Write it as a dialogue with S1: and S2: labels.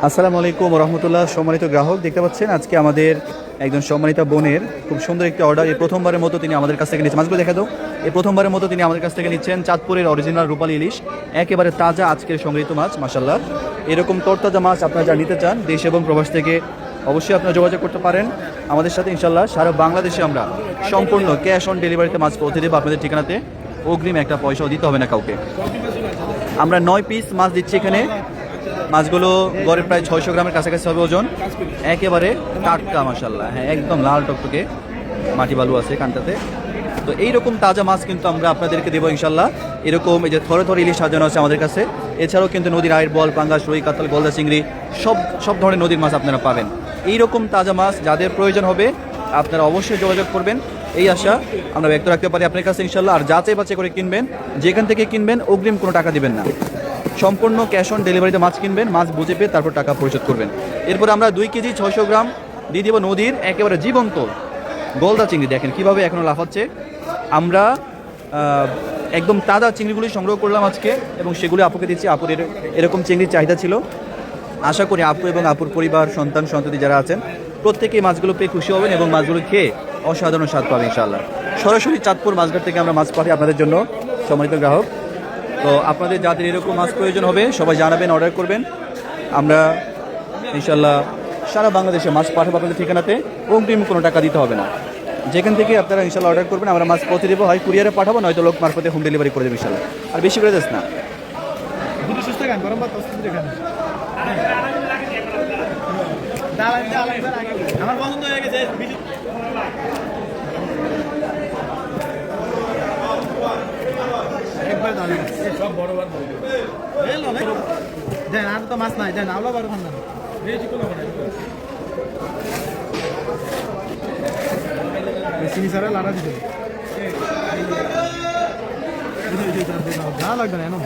S1: আসসালামু আলাইকুম রহমতুল্লাহ। সম্মানিত গ্রাহক, দেখতে পাচ্ছেন আজকে আমাদের একজন সম্মানিতা বোনের খুব সুন্দর একটি অর্ডার। এই প্রথমবারের মতো তিনি আমাদের কাছ থেকে নিচ্ছেন, মাছগুলো দেখা দাও। এই প্রথমবারের মতো তিনি আমাদের কাছ থেকে নিচ্ছেন চাঁদপুরের অরিজিনাল রূপালী ইলিশ, একেবারে তাজা আজকের সংগৃহীত মাছ। মাশাআল্লাহ, এরকম তরতাজা মাছ আপনারা যা নিতে চান দেশ এবং প্রবাস থেকে অবশ্যই আপনারা যোগাযোগ করতে পারেন আমাদের সাথে। ইনশাআল্লাহ সারা বাংলাদেশে আমরা সম্পূর্ণ ক্যাশ অন ডেলিভারিতে মাছ পৌঁছে দেবো আপনাদের ঠিকানাতে। অগ্রিম একটা পয়সাও দিতে হবে না কাউকে। আমরা 9 পিস মাছ দিচ্ছি এখানে। মাছগুলো গড়ে প্রায় 600 গ্রামের কাছাকাছি হবে ওজন, একেবারে টাটকা মাশাআল্লাহ। হ্যাঁ, একদম লাল টকটকে, মাটি বালু আছে কানটাতে। তো এইরকম তাজা মাছ কিন্তু আমরা আপনাদেরকে দেবো ইনশাল্লাহ। এরকম এই যে থরে থরে ইলিশ সাজানো আছে আমাদের কাছে। এছাড়াও কিন্তু নদীর আয়ের বল, পাঙ্গাস, রুই, কাতল, গলদা চিংড়ি সব ধরনের নদীর মাছ আপনারা পাবেন। এইরকম তাজা মাছ যাদের প্রয়োজন হবে আপনারা অবশ্যই যোগাযোগ করবেন, এই আশা আমরা ব্যক্ত রাখতে পারি আপনার কাছে ইনশাল্লাহ। আর যাচাই বাছাই করে কিনবেন, যেখান থেকে কিনবেন অগ্রিম কোনো টাকা দিবেন না, সম্পূর্ণ ক্যাশ অন ডেলিভারিতে মাছ কিনবেন, মাছ বুঝে পেয়ে তারপর টাকা পরিশোধ করবেন। এরপর আমরা 2 কেজি 600 গ্রাম দিয়ে দেবো নদীর একেবারে জীবন্ত গলদা চিংড়ি। দেখেন কীভাবে এখনও লাফাচ্ছে। আমরা একদম তাজা চিংড়িগুলি সংগ্রহ করলাম আজকে এবং সেগুলি আপুকে দিচ্ছি। আপুর এরকম চিংড়ির চাহিদা ছিল। আশা করি আপু এবং আপুর পরিবার, সন্তান সন্ততি যারা আছেন প্রত্যেকেই মাছগুলো পেয়ে খুশি হবেন এবং মাছগুলো খেয়ে অসাধারণ স্বাদ পাবেন ইনশাআল্লাহ। সরাসরি চাঁদপুর মাছঘাট থেকে আমরা মাছ পাঠাই আপনাদের জন্য সম্মানিত গ্রাহক। তো আপনাদের যাদের এরকম মাছ প্রয়োজন হবে সবাই জানাবেন, অর্ডার করবেন। আমরা ইনশাল্লাহ সারা বাংলাদেশে মাছ পাঠাবো আপনাদের ঠিকানাতে। অগ্রিম কোনো টাকা দিতে হবে না, যেখান থেকে আপনারা ইনশাল্লাহ অর্ডার করবেন আমরা মাছ পৌঁছে দেবো। হয় কুরিয়ারে পাঠাবো, নয়তো লোক মারফতে হোম ডেলিভারি করে দেবো ইনশাল্লাহ। আর বেশি করে যাস না।
S2: আমার পছন্দ হয়ে গেছে। সব বড় বার দেন, আর তো মাছ নাই, দেন আলো বার খান না। চিনি সারা লাড়া দিতে ভালো লাগবে না এনো।